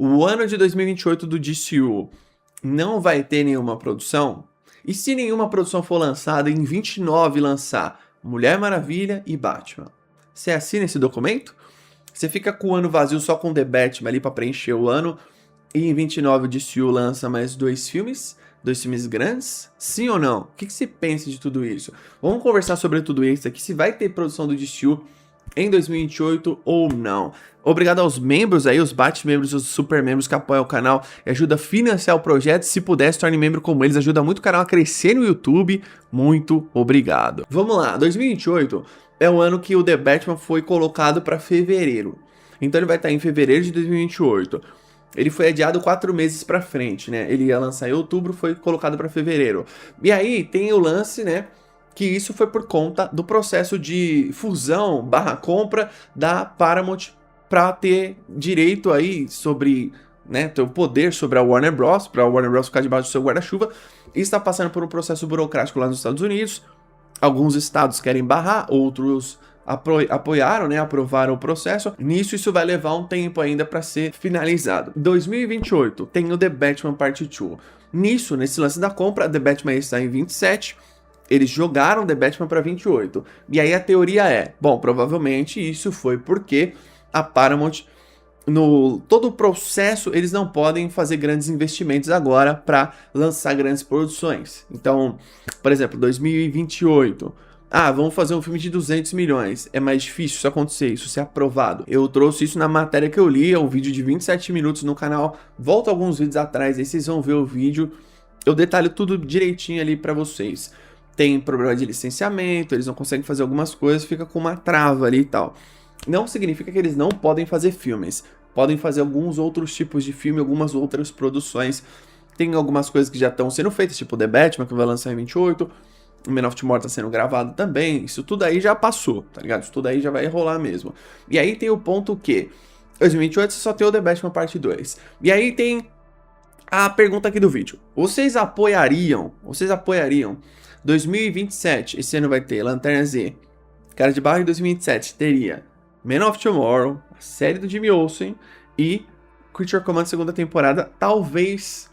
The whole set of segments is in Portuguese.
o ano de 2028 do DCU não vai ter nenhuma produção? E se nenhuma produção for lançada, em 29 lançar Mulher Maravilha e Batman? Você assina esse documento? Você fica com o ano vazio só com The Batman ali pra preencher o ano, e em 29 o DCU lança mais 2 filmes grandes? Sim ou não? O que você pensa de tudo isso? Vamos conversar sobre tudo isso aqui, se vai ter produção do DCU em 2028 ou não. Obrigado aos membros aí, os Bat-membros e os super-membros que apoiam o canal e ajudam a financiar o projeto. Se puder, se torne membro como eles, ajuda muito o canal a crescer no YouTube. Muito obrigado. Vamos lá, 2028 é o ano que o The Batman foi colocado para fevereiro. Então ele vai estar em fevereiro de 2028. Ele foi adiado 4 meses pra frente, né? Ele ia lançar em outubro, foi colocado pra fevereiro. E aí tem o lance, né? Que isso foi por conta do processo de fusão / compra da Paramount pra ter direito aí sobre, né? Ter o poder sobre a Warner Bros. Pra Warner Bros. Ficar debaixo do seu guarda-chuva. E está passando por um processo burocrático lá nos Estados Unidos. Alguns estados querem barrar, outros apoiaram, né, aprovaram o processo. Nisso, isso vai levar um tempo ainda para ser finalizado. 2028 tem o The Batman Part 2. Nisso, nesse lance da compra, The Batman está em 27. Eles jogaram The Batman para 28. E aí a teoria é, bom, provavelmente isso foi porque a Paramount, no todo o processo, eles não podem fazer grandes investimentos agora para lançar grandes produções. Então, por exemplo, 2028... vamos fazer um filme de 200 milhões. É mais difícil isso acontecer, isso ser aprovado. Eu trouxe isso na matéria que eu li, é um vídeo de 27 minutos no canal. Volta alguns vídeos atrás, aí vocês vão ver o vídeo. Eu detalho tudo direitinho ali pra vocês. Tem problema de licenciamento, eles não conseguem fazer algumas coisas, fica com uma trava ali e tal. Não significa que eles não podem fazer filmes. Podem fazer alguns outros tipos de filme, algumas outras produções. Tem algumas coisas que já estão sendo feitas, tipo The Batman, que vai lançar em 28. O Man of Tomorrow tá sendo gravado também, isso tudo aí já passou, tá ligado? Isso tudo aí já vai rolar mesmo. E aí tem o ponto que 2028 você só tem o The Batman Parte 2. E aí tem a pergunta aqui do vídeo. Vocês apoiariam 2027, esse ano vai ter Lanterna Z, Cara de Barro, em 2027 teria Man of Tomorrow, a série do Jimmy Olsen e Creature Command segunda temporada, talvez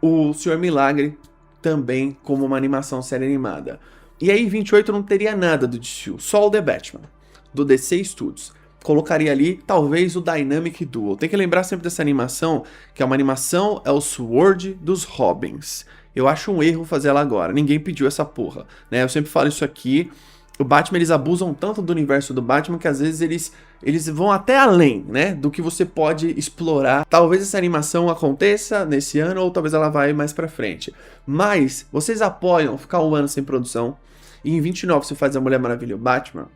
o Senhor Milagre também como uma animação série animada. E aí 28 não teria nada do DCU, só o The Batman, do DC Studios. Colocaria ali talvez o Dynamic Duo. Tem que lembrar sempre dessa animação, que é uma animação, é o Sword dos Robins. Eu acho um erro fazer ela agora, ninguém pediu essa porra, né? Eu sempre falo isso aqui. O Batman, eles abusam tanto do universo do Batman que às vezes eles vão até além, né, do que você pode explorar. Talvez essa animação aconteça nesse ano ou talvez ela vai mais pra frente. Mas vocês apoiam ficar um ano sem produção e em 29 você faz a Mulher Maravilha e o Batman?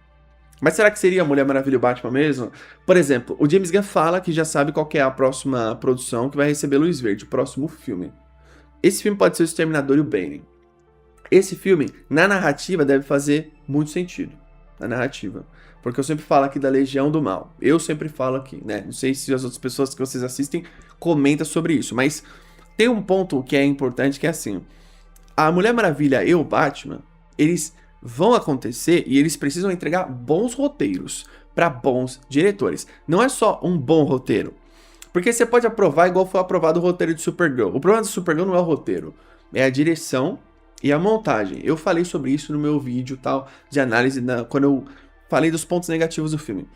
Mas será que seria a Mulher Maravilha e o Batman mesmo? Por exemplo, o James Gunn fala que já sabe qual que é a próxima produção que vai receber Luz Verde, o próximo filme. Esse filme pode ser o Exterminador e o Bane. Esse filme, na narrativa, deve fazer muito sentido. Na narrativa. Porque eu sempre falo aqui da Legião do Mal. Eu sempre falo aqui, né? Não sei se as outras pessoas que vocês assistem comentam sobre isso. Mas tem um ponto que é importante, que é assim. A Mulher Maravilha e o Batman, eles vão acontecer e eles precisam entregar bons roteiros para bons diretores. Não é só um bom roteiro. Porque você pode aprovar igual foi aprovado o roteiro de Supergirl. O problema de Supergirl não é o roteiro. É a direção e a montagem. Eu falei sobre isso no meu vídeo tal, de análise, quando eu falei dos pontos negativos do filme.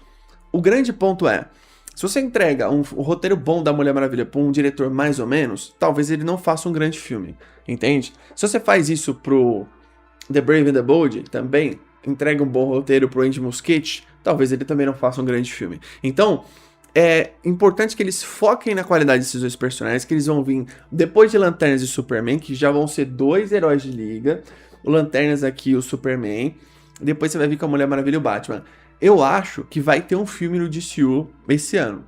O grande ponto é, se você entrega um roteiro bom da Mulher Maravilha para um diretor mais ou menos, talvez ele não faça um grande filme, entende? Se você faz isso pro The Brave and the Bold, também entrega um bom roteiro pro Andy Muschietti, talvez ele também não faça um grande filme. Então, é importante que eles foquem na qualidade desses dois personagens, que eles vão vir depois de Lanternas e Superman, que já vão ser 2 heróis de liga, o Lanternas aqui e o Superman, depois você vai vir com a Mulher Maravilha e o Batman. Eu acho que vai ter um filme no DCU esse ano,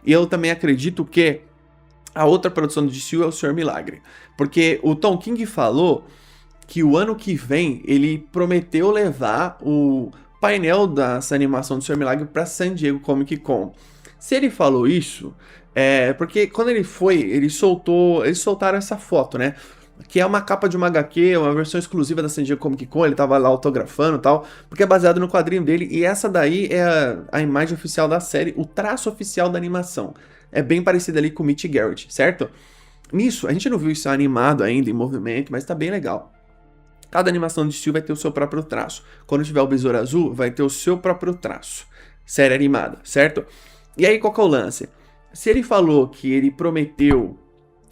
e eu também acredito que a outra produção do DCU é o Senhor Milagre, porque o Tom King falou que o ano que vem ele prometeu levar o painel dessa animação do Senhor Milagre para San Diego Comic Con. Se ele falou isso, porque quando ele foi, eles soltaram essa foto, né? Que é uma capa de uma HQ, uma versão exclusiva da San Diego Comic Con, ele tava lá autografando e tal, porque é baseado no quadrinho dele, e essa daí é a imagem oficial da série, o traço oficial da animação. é bem parecida ali com o Mitch Garrett, certo? Nisso, a gente não viu isso animado ainda, em movimento, mas tá bem legal. Cada animação de estilo vai ter o seu próprio traço. Quando tiver o Besouro Azul, vai ter o seu próprio traço. Série animada, certo? E aí, qual que é o lance? Se ele falou que ele prometeu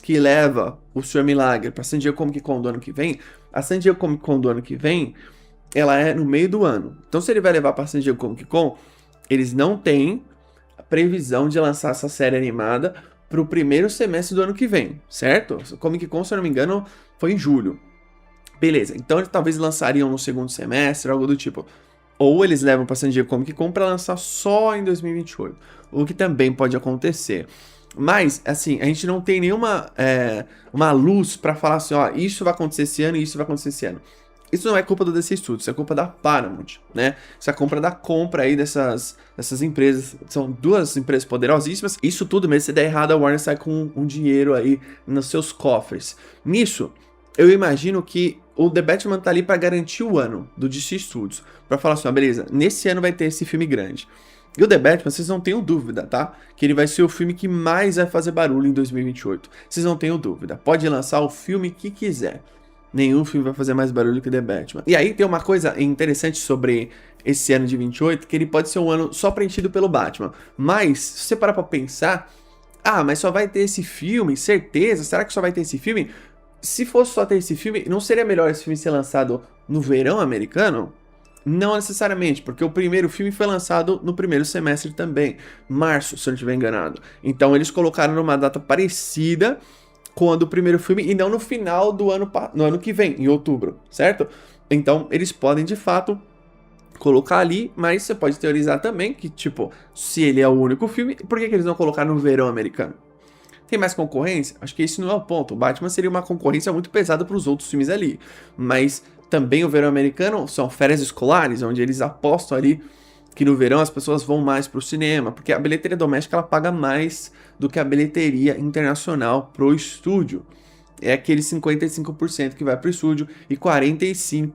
que leva o Sr. Milagre pra San Diego Comic Con do ano que vem, a San Diego Comic Con do ano que vem, ela é no meio do ano. Então, se ele vai levar pra San Diego Comic Con, eles não têm a previsão de lançar essa série animada pro primeiro semestre do ano que vem, certo? O Comic Con, se eu não me engano, foi em julho. Beleza, então eles talvez lançariam no segundo semestre, algo do tipo. Ou eles levam pra San Diego Comic Con pra lançar só em 2028. O que também pode acontecer. Mas, assim, a gente não tem nenhuma uma luz pra falar assim, ó, isso vai acontecer esse ano e isso vai acontecer esse ano. Isso não é culpa do DC Studios, isso é culpa da Paramount, né? Isso é culpa da compra aí dessas empresas. São duas empresas poderosíssimas. Isso tudo mesmo, se der errado, a Warner sai com um dinheiro aí nos seus cofres. Nisso, eu imagino que o The Batman tá ali pra garantir o ano do DC Studios. Pra falar assim, ó, beleza, nesse ano vai ter esse filme grande. E o The Batman, vocês não tenham dúvida, tá? Que ele vai ser o filme que mais vai fazer barulho em 2028. Vocês não tenham dúvida. Pode lançar o filme que quiser. Nenhum filme vai fazer mais barulho que The Batman. E aí tem uma coisa interessante sobre esse ano de 28, que ele pode ser um ano só preenchido pelo Batman. Mas, se você parar pra pensar, mas só vai ter esse filme, certeza? Será que só vai ter esse filme? Se fosse só ter esse filme, não seria melhor esse filme ser lançado no verão americano? Não necessariamente, porque o primeiro filme foi lançado no primeiro semestre também, março, se eu não estiver enganado. Então eles colocaram numa data parecida com a do primeiro filme e não no final do ano, no ano que vem, em outubro, certo? Então eles podem de fato colocar ali, mas você pode teorizar também que, tipo, se ele é o único filme, por que eles não colocaram no verão americano? Tem mais concorrência? Acho que esse não é o ponto. O Batman seria uma concorrência muito pesada para os outros filmes ali. Mas também o verão americano são férias escolares, onde eles apostam ali que no verão as pessoas vão mais para o cinema, porque a bilheteria doméstica ela paga mais do que a bilheteria internacional pro estúdio. É aquele 55% que vai pro estúdio e 45%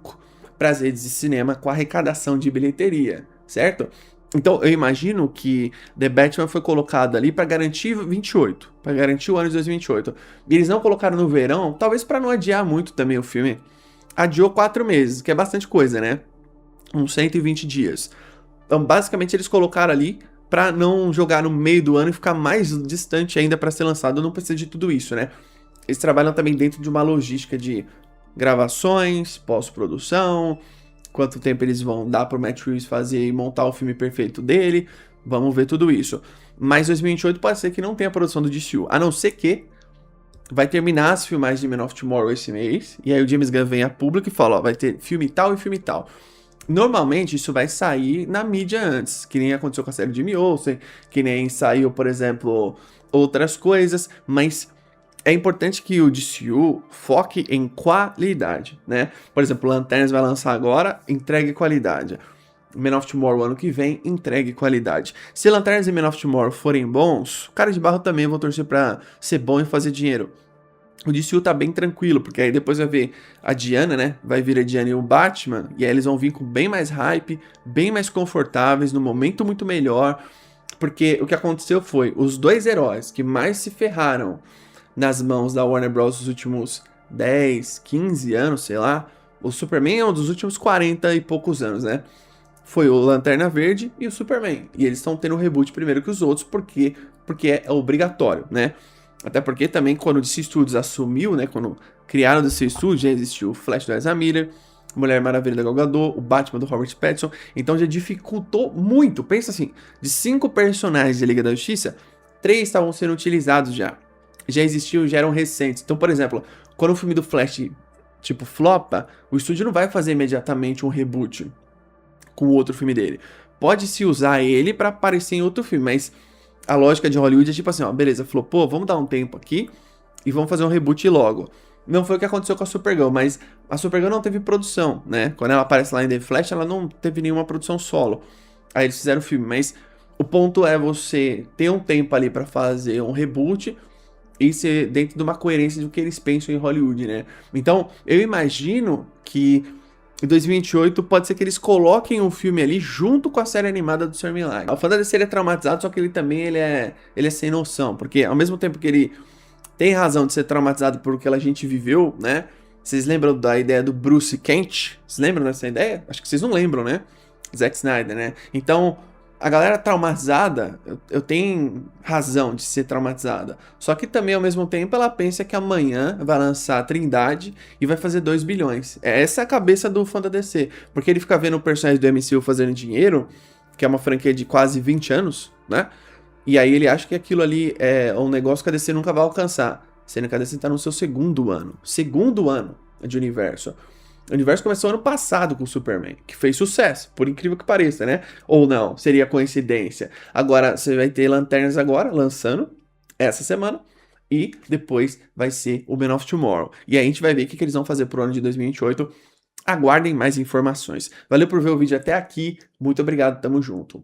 para as redes de cinema com arrecadação de bilheteria, certo? Então, eu imagino que The Batman foi colocado ali para garantir 28, para garantir o ano de 2028. E eles não colocaram no verão, talvez para não adiar muito também o filme. Adiou 4 meses, que é bastante coisa, né? Uns 120 dias. Então, basicamente, eles colocaram ali para não jogar no meio do ano e ficar mais distante ainda para ser lançado. Não precisa de tudo isso, né? Eles trabalham também dentro de uma logística de gravações, pós-produção, quanto tempo eles vão dar pro Matt Reeves fazer e montar o filme perfeito dele. Vamos ver tudo isso. Mas 2028 pode ser que não tenha produção do DCU, a não ser que vai terminar as filmagens de Man of Tomorrow esse mês, e aí o James Gunn vem a público e fala, ó, vai ter filme tal e filme tal. Normalmente isso vai sair na mídia antes, que nem aconteceu com a série de Jimmy Olsen, que nem saiu, por exemplo, outras coisas, mas é importante que o DCU foque em qualidade, né? Por exemplo, Lanternas vai lançar agora, entregue qualidade. Man of Tomorrow ano que vem, entregue qualidade. Se Lanternas e Man of Tomorrow forem bons, Cara de Barro também vou torcer pra ser bom e fazer dinheiro. O DCU tá bem tranquilo, porque aí depois vai ver a Diana, né? Vai vir a Diana e o Batman, e aí eles vão vir com bem mais hype, bem mais confortáveis, no momento muito melhor. Porque o que aconteceu foi, os dois heróis que mais se ferraram nas mãos da Warner Bros. Nos últimos 10, 15 anos, sei lá. O Superman é um dos últimos 40 e poucos anos, né? Foi o Lanterna Verde e o Superman. E eles estão tendo um reboot primeiro que os outros, porque é obrigatório, né? Até porque também quando o DC Studios assumiu, né? Quando criaram o DC Studios, já existiu o Flash do Ezra Miller, Mulher Maravilha da Gal Gadot, o Batman do Robert Pattinson. Então já dificultou muito. Pensa assim, de 5 personagens da Liga da Justiça, 3 estavam sendo utilizados já existiam, já eram recentes. Então, por exemplo, quando o filme do Flash, tipo, flopa, o estúdio não vai fazer imediatamente um reboot com o outro filme dele. Pode-se usar ele pra aparecer em outro filme, mas a lógica de Hollywood é tipo assim, ó, beleza, flopou, vamos dar um tempo aqui e vamos fazer um reboot logo. Não foi o que aconteceu com a Supergirl, mas a Supergirl não teve produção, né? Quando ela aparece lá em The Flash, ela não teve nenhuma produção solo. Aí eles fizeram o filme, mas o ponto é você ter um tempo ali pra fazer um reboot e ser dentro de uma coerência do que eles pensam em Hollywood, né? Então, eu imagino que em 2028 pode ser que eles coloquem o filme ali junto com a série animada do Sr. Miyagi. O fã da DC ele é traumatizado, só que ele também ele é sem noção, porque ao mesmo tempo que ele tem razão de ser traumatizado por o que a gente viveu, né? Vocês lembram da ideia do Bruce Kent? Vocês lembram dessa ideia? Acho que vocês não lembram, né? Zack Snyder, né? Então, a galera traumatizada, eu tenho razão de ser traumatizada. Só que também, ao mesmo tempo, ela pensa que amanhã vai lançar a Trindade e vai fazer 2 bilhões. Essa é a cabeça do fã da DC. Porque ele fica vendo o personagem do MCU fazendo dinheiro, que é uma franquia de quase 20 anos, né? E aí ele acha que aquilo ali é um negócio que a DC nunca vai alcançar. Sendo que a DC tá no seu segundo ano. Segundo ano de universo. O universo começou ano passado com o Superman, que fez sucesso, por incrível que pareça, né? Ou não, seria coincidência. Agora, você vai ter Lanternas agora, lançando, essa semana, e depois vai ser o Man of Tomorrow. E aí a gente vai ver o que eles vão fazer pro ano de 2028. Aguardem mais informações. Valeu por ver o vídeo até aqui, muito obrigado, tamo junto.